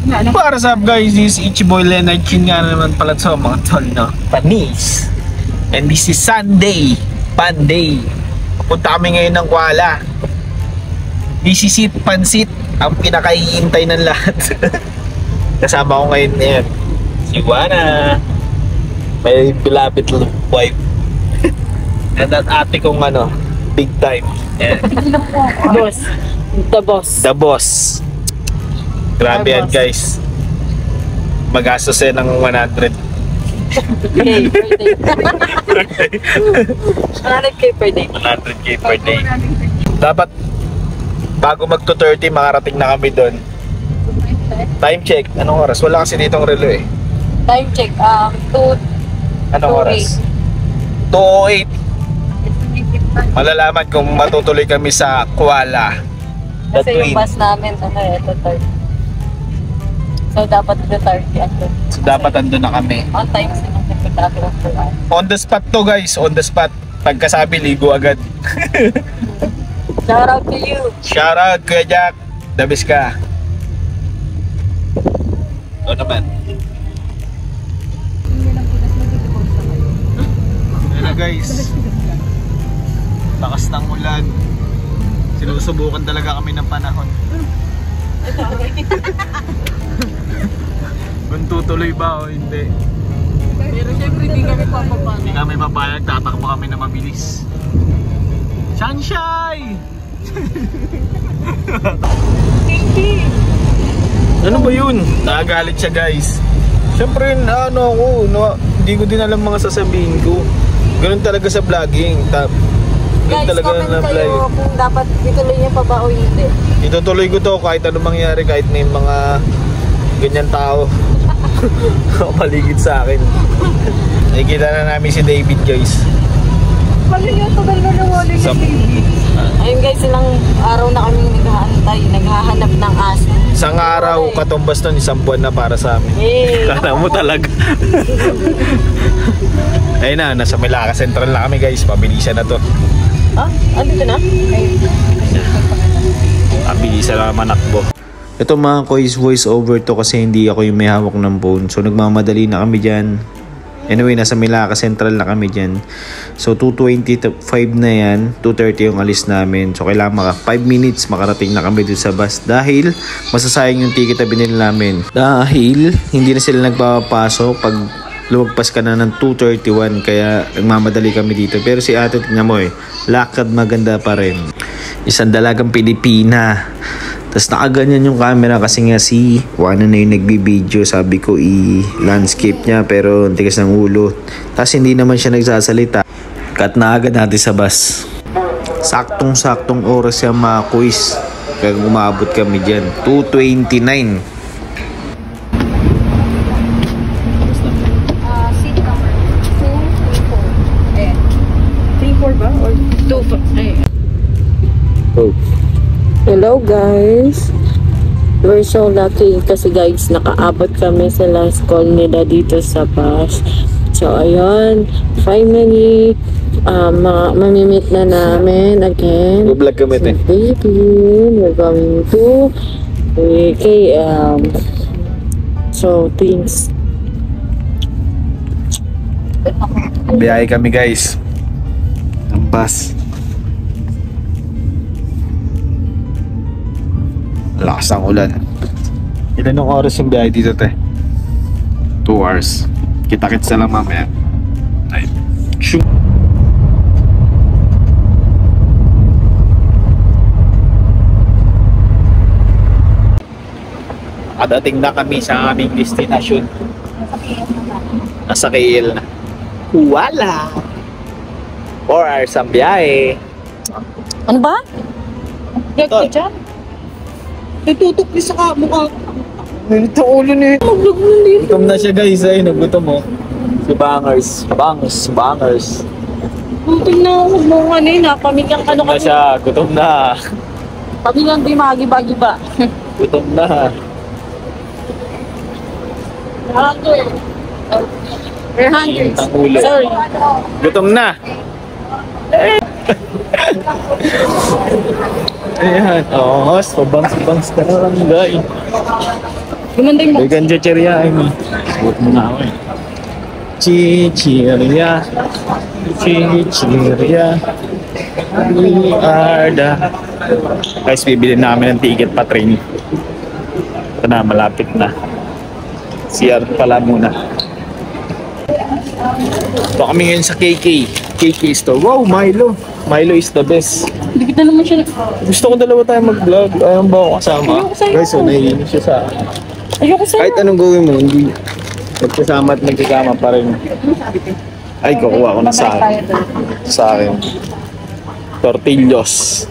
What's up guys, this is Ichiboy Leonard Chin nga naman pala sa mga tol na panis. And this is Sunday, Panday. Punta kami ngayon ng Kuala. This is it, pansit, ang pinakaiintay ng lahat. Kasama ko ngayon ngayon si Juana, may pilapit wife. And that ate kong big time. Yeah. Boss. The boss. The boss. Grabe yan guys. Magastos yan ng 100. Okay, per day. 100k per day. 100k per day. Dapat bago magto 30 makarating na kami doon. Time check. Anong oras? Wala kasi ditong relo eh. Time check. 2. Anong oras? 2:08. Malalaman kung matutuloy kami sa Kuala. Kasi yung bus namin, ito 30. So, dapat ito 30 andun. So, dapat andun na kami. On time silang nagpatake ng Kuala. On the spot to guys, on the spot. Pagkasabi, ligo agad. Shout out to you. Shout out, Kuya Jack. The best ka. O naman. Ano guys? Lakas ng ulan. Sinusubukan talaga kami ng panahon. Kung tutuloy ba o hindi. Pero syempre hindi kami papapayag. Hindi kami papayag, tatakbo kami na mabilis. Sunshine! Ano ba yun? Nakagalit siya guys. Siyempre hindi ko din alam mga sasabihin ko. Ganun talaga sa vlogging. Guys, comment kayo kung dapat ituloy niyo pa ba o hindi. Itutuloy ko to kahit ano mangyari, kahit may mga ganyan tao paligid sa akin. Nakikita na namin si David guys. Ayun guys, ilang araw na kami naghahanap ng aso. Isang araw, katumbas nun, isang buwan na para sa amin. Kala mo talaga. Ayun na, nasa Malacca Central na kami guys. Pabilisan na to. Andito na? Pabilisan na manakbo. Ito mga kois, voice over to kasi hindi ako yung may hawak ng phone. So nagmamadali na kami dyan. Anyway, nasa Malacca Central na kami dyan. So 2:25 na yan, 2:30 yung alis namin. So kailangan 5 minutes makarating na kami dun sa bus. Dahil masasayang yung ticket na binili namin. Dahil hindi na sila nagpapasok pag lumagpas ka na ng 2:31. Kaya nagmamadali kami dito. Pero si ate, tingnan mo lakad maganda pa rin. Isang dalagang Pilipina. Tapos nakaganyan yung camera kasi nga si Juana na yung nagbibideo. Sabi ko i-landscape niya pero ang tigas ng ulo. Tapos hindi naman siya nagsasalita. Cut na agad natin sa bus. Saktong-saktong oras yung mga quiz. Kaya umabot kami dyan. 2:29. Seat number 234. 34 ba? Or 2? Oh. Hello guys, we're so lucky kasi guys nakaabot kami sa last call nila dito sa bus. So ayun, finally mamimit na namin again. Vlog kami so, baby, we're going to KM. So things Biyahe kami guys ng bus. Lakas ang ulan. Ilan yung oras yung biyahe dito, te? 2 hours. Kita-kits na lang mamaya. Ay. Shoot. Dating na kami sa aming destination. Nasa KL na. Wala! 4 hours ang biyahe. ano ba? Gagawin dyan? Itutok ni sa mukha. Nilito ulo niya. Maglog mo dito. Gutom na siya guys. Ay, nagutom mo. Si Bangers. Gutom na ako. Pamilyang Gutom na siya. Gutom na. Pamilyang di magiba-giba. Gutom na. We're hungry. Sorry. Gutom na. Ayan. Oh, pabang-bangs ka na lang guys. Gumanda yung box. Vegan chicheria, ay mo. Suot mo na ako eh. Chicheria. Chicheria. We are the... Guys, bibili namin ng ticket pa train. Ito na, malapit na. CR pala muna. Ito kami ngayon sa KK. KK store. Wow, Milo. Milo is the best. Hindi kita naman siya. Gusto ko dalawa tayo mag-vlog. Ayaw ba ako kasama? Ayoko sa'yo. Guys, so naiinis siya sa akin. Ayoko sa'yo. Kahit anong gawin mo, hindi magkasama at magkasama pa rin. Ay, kukuha ko na sa akin. Sa akin. Tortillos.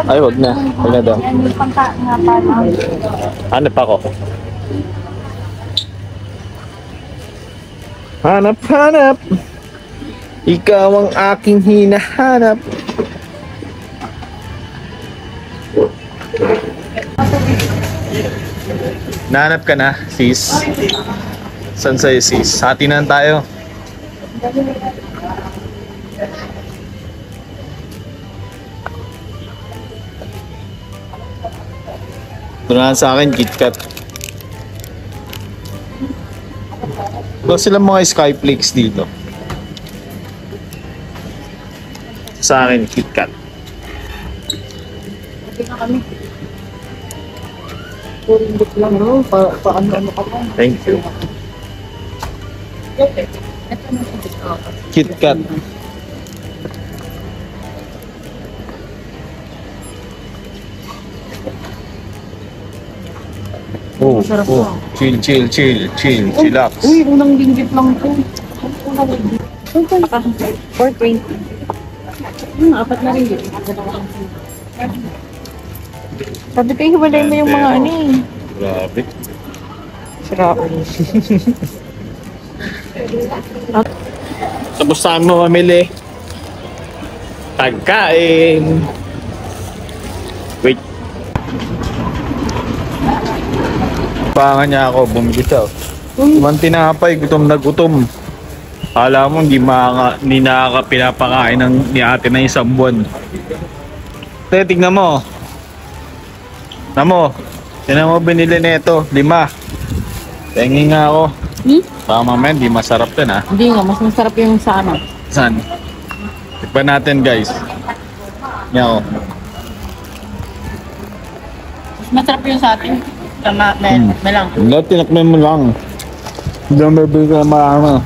Ay, wag na. Wag na daw. Hanap ako. Hanap, hanap. Ikaw ang aking hinahanap. Nahanap ka na, sis? Saan sa'yo, sis? Hatinan tayo. Doon sa akin, KitKat. Wala silang mga Skyflakes dito. Sa akin, KitKat. Hindi na kami. Puro hindi lang, no? Paano-ano ka pa. Thank you. Ito na ito. KitKat. Oh, Masarap oh. na. Chill, chill, chill, chill, chillax. Uy, unang linggit lang to. Unang linggit. 420. Apat na ringgit. Sabi ko, hiwalay mo yung mga ano eh. Grabe. Siraon. Tapos saan mo mamili? Pagkain. Wait. Pangan niya ako, bumili siya. Ibang tinapay, gutom na gutom. Kala mo hindi nakakapinapakain ni ate na isang buwan. Te, tignan mo. Namo, tignan mo binili nito, 5. Tingin nga ako. Baka mamaya hindi masarap din ha. Hindi nga, mas masarap yung sa ano. Saan? Tikpan natin guys. Yan ako. Mas masarap yung sa atin. Tama, may lang. Hindi, tinakman mo lang. Hindi mo mabili ka na marami.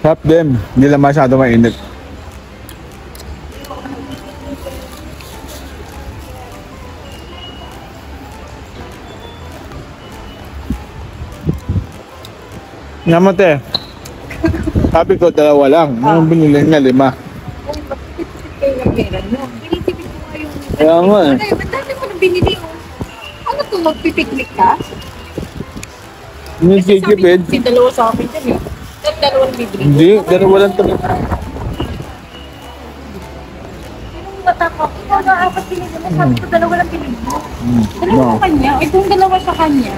Sarap din. Hindi lang masyado mainit. Namate. Sabi ko 2 lang. Anong binili nga 5? Kayo ng pera nyo. Pinitipid ko nga yung... Kaya nga eh. Ay, ba't dati mo nang binili oh? Ano to, magpipiknik ka? Hindi kikipid. Si dalawa sa akin dyan eh. At dalawang bibili. Hindi, 2 lang talaga. Yung natako, ikaw na 4 binili mo. Sabi ko 2 lang binili mo. Dalawa No. sa kanya. Itong 2 sa kanya.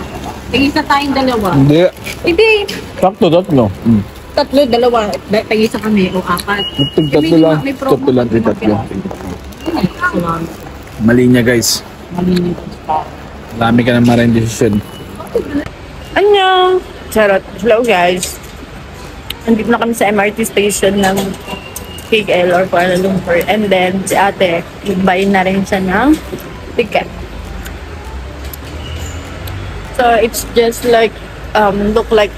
Tingin sa tayong 2. Hindi. Hindi. Sakto 3. 3, 2. Tingin sa kami o 4. Itong 3 lang. Sakto lang 3. Mali niya guys. Malinis pa. Dami ka na maraming desisyon. Annyeong! Charot. Hello guys. Nandito na kami sa MRT station ng KL or Kuala Lumpur. And then, si ate, nag-buy na rin siya ng ticket. So, it's just like, look like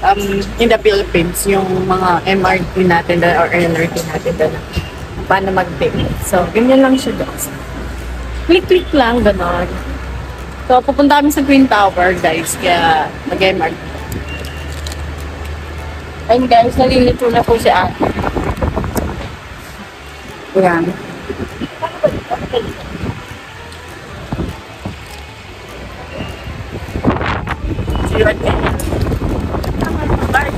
in the Philippines, yung mga MRT natin or LRT natin doon. Paano mag-ticket. So, ganyan lang siya guys. Click-click lang, gano'n. So, pupunta kami sa Twin Tower, guys. Kaya, mag-MRT. And guys, nalilito na po si ate. Ayan. See you again. Bye.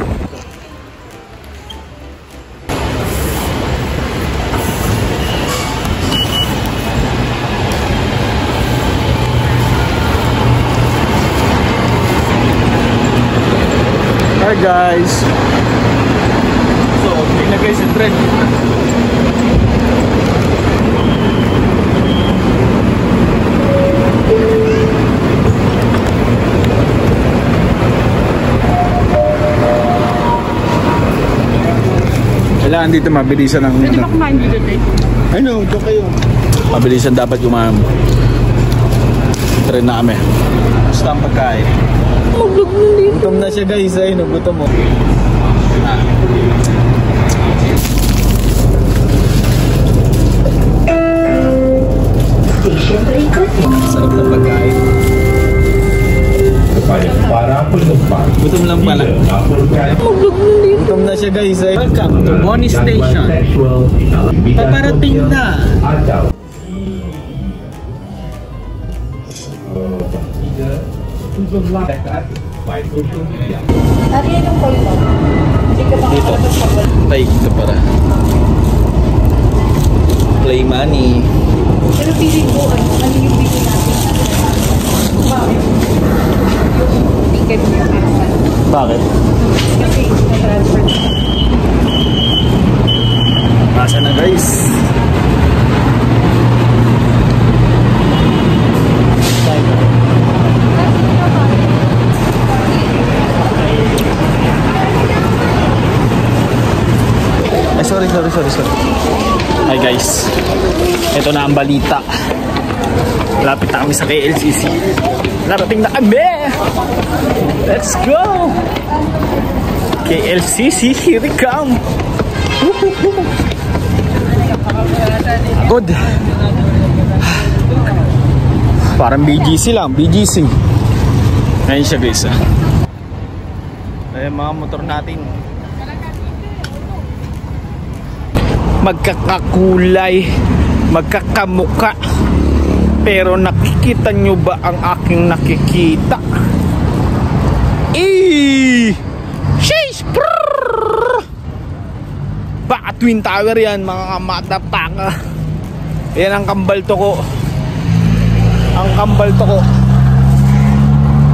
Hi guys! So, tingnan guys yung trend. daan dito mabilisan ang Pwede ba kumain dito, te? ano, doon kayo. Mabilisan dapat yung train na kami. Basta ang pagkain. Maglog na dito. Gutom na siya guys, ayun, gutom mo. Sarap ng pagkain. Gutom lang pala. Maglog na dito. Gutom na siya guys, ayun. Welcome to Boni Station. Paparating na. Dito. Ay, dito para. Play money. Pero pili ko, ano yung pili natin? Yung ticket niya. Bakit? Kasi na-transfer. Pasa na guys. Ay, sorry. Hi guys. Ito na ang balita. Lapit na kami sa KLCC. Narating na kami! Let's go! KLCC, here we come! Good! Parang BGC lang, BGC. Ngayon siya guys. Ayan mga motor natin. Magkakakulay, magkakamuka, pero nakikita nyo ba ang aking nakikita? Sheesh! Baka Twin Tower yan mga matapaka. Yan ang kambal to ko. Ang kambal to ko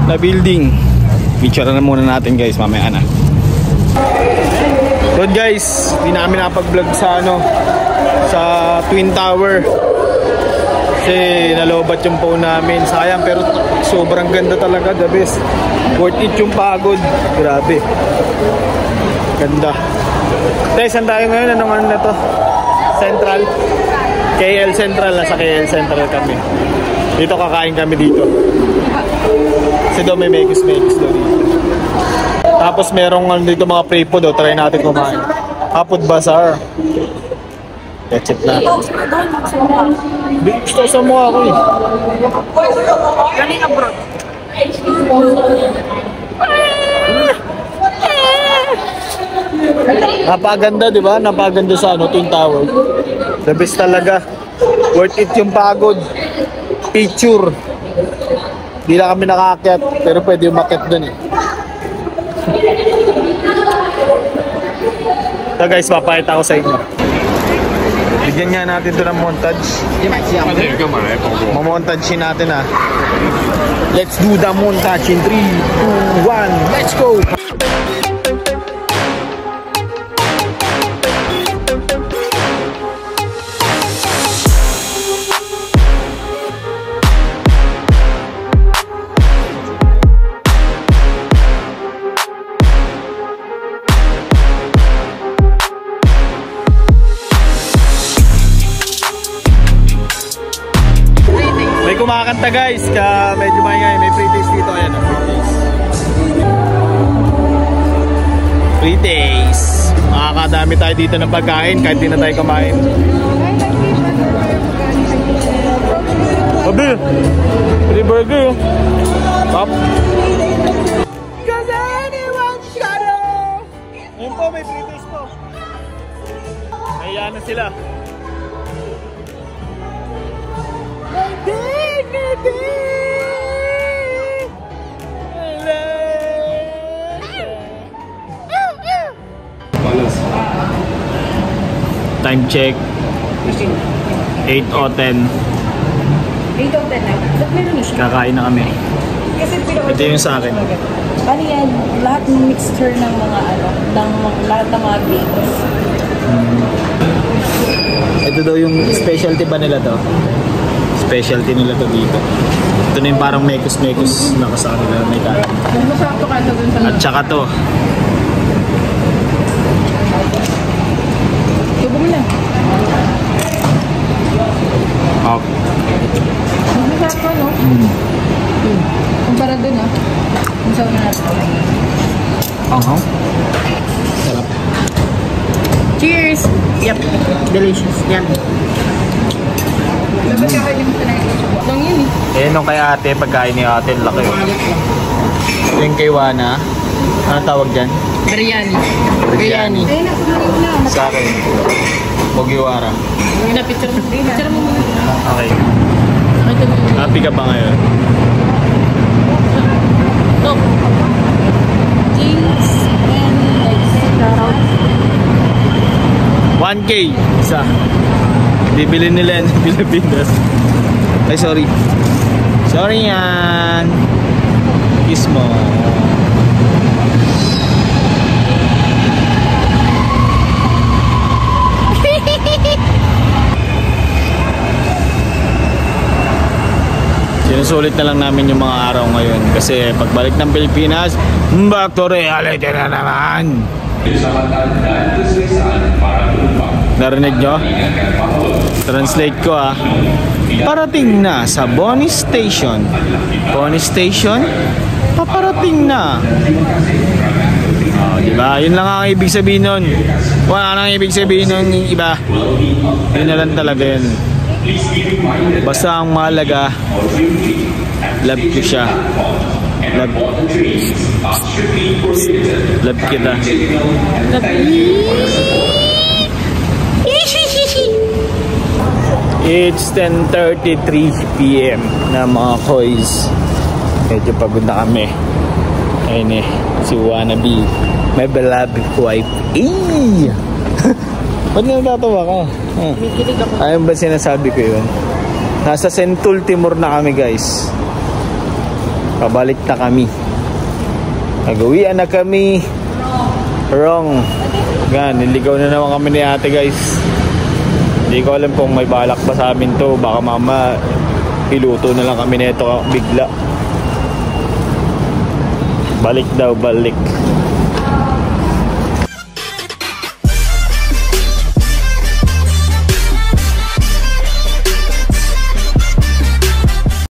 na building. Picture na muna natin guys, mamaya na. Good guys, hindi namin nakapag-vlog sa sa Twin Tower kasi nalobat yung phone namin. Sayang, pero sobrang ganda talaga, the best. Worth it yung pagod. Grabe ganda. Guys, saan tayo ngayon? Anong ano na to? Central? KL Central, nasa KL Central kami. Dito kakain kami dito kasi daw may mekis daw dito. Tapos merong dito mga pre-food, try natin kumain. Hapod Bazaar. Let's check na. Gusto sa mukha ako eh. Kanina bro. Napaganda, di ba? Napaganda sa Twin Tower. The best talaga. Worth it yung pagod. Picture. Di lang kami nakaakyat, pero pwede umakyat dun eh. So guys, papakita ko sa inyo. Bigyan nga natin ito ng montage. Mamontage natin ah. Let's do the montage in 3, 2, 1, let's go! May kumakanta guys, medyo maingay, may free taste dito. Ayan, free taste. Makakadami tayo dito ng pagkain kahit di na tayo kumain. Babi, free burger. Top. Ayun po, may free taste po. Ayan na sila. Time check 8:10. 8 out of 10 na. Ba't meron siya? Kakain na kami. Kasi Ito yung sa akin. Ano yan? Lahat ng mixture ng mga lahat ng mga games. Ito daw yung specialty ba nila to? Specialty nila to dito. Ito na yung parang mekos-mekos na kasama nila may kain. Masakto ka na dun sa At saka to. no? Kumpara dun, ah. Ang sawa na natin. Sarap. Cheers! Yep, delicious. Yan. Dapat kakain mo talaga. Lang yun, eh. Eh, nung kay ate, pagkain ni ate, laki. Yung kay Wana, ano tawag dyan? Biryani. Biryani. Eh, nakumarin na. Sa akin, Mugiwara. Yung na-picture mo. Picture mo muna. Okay. Nakita mo yun. Happy ka ba ngayon? Top. Drinks and extra. 1K isa. Bibili nila yan Pilipinas. Ay, sorry. Sorry yan. Kiss mo. Sinusulit na lang namin yung mga araw ngayon kasi pagbalik ng Pilipinas, back to reality na naman. Narinig nyo? Translate ko ah. Parating na sa Boni Station. Boni Station? Paparating na. Oh, diba? Yun lang ang ibig sabihin nun. Wala nang ibig sabihin nun yung iba. Yun na lang talaga yun. Basta ang mahalaga, love ko siya. Love kita. It's 10:33 PM na mga koys. Medyo pagod na kami. Ayun eh, si Wannabe, my beloved wife. Eh! Ba't nga natatawa ka? Kikilig ako. Ayun ba sinasabi ko yun? Nasa Sentul Timur na kami guys. Pabalik na kami. Nagawian na kami. Wrong. Gan, niligaw na naman kami ni ate guys. Hindi ko alam kung may balak pa sa amin to. Baka mama iluto na lang kami nito bigla. Balik daw, balik.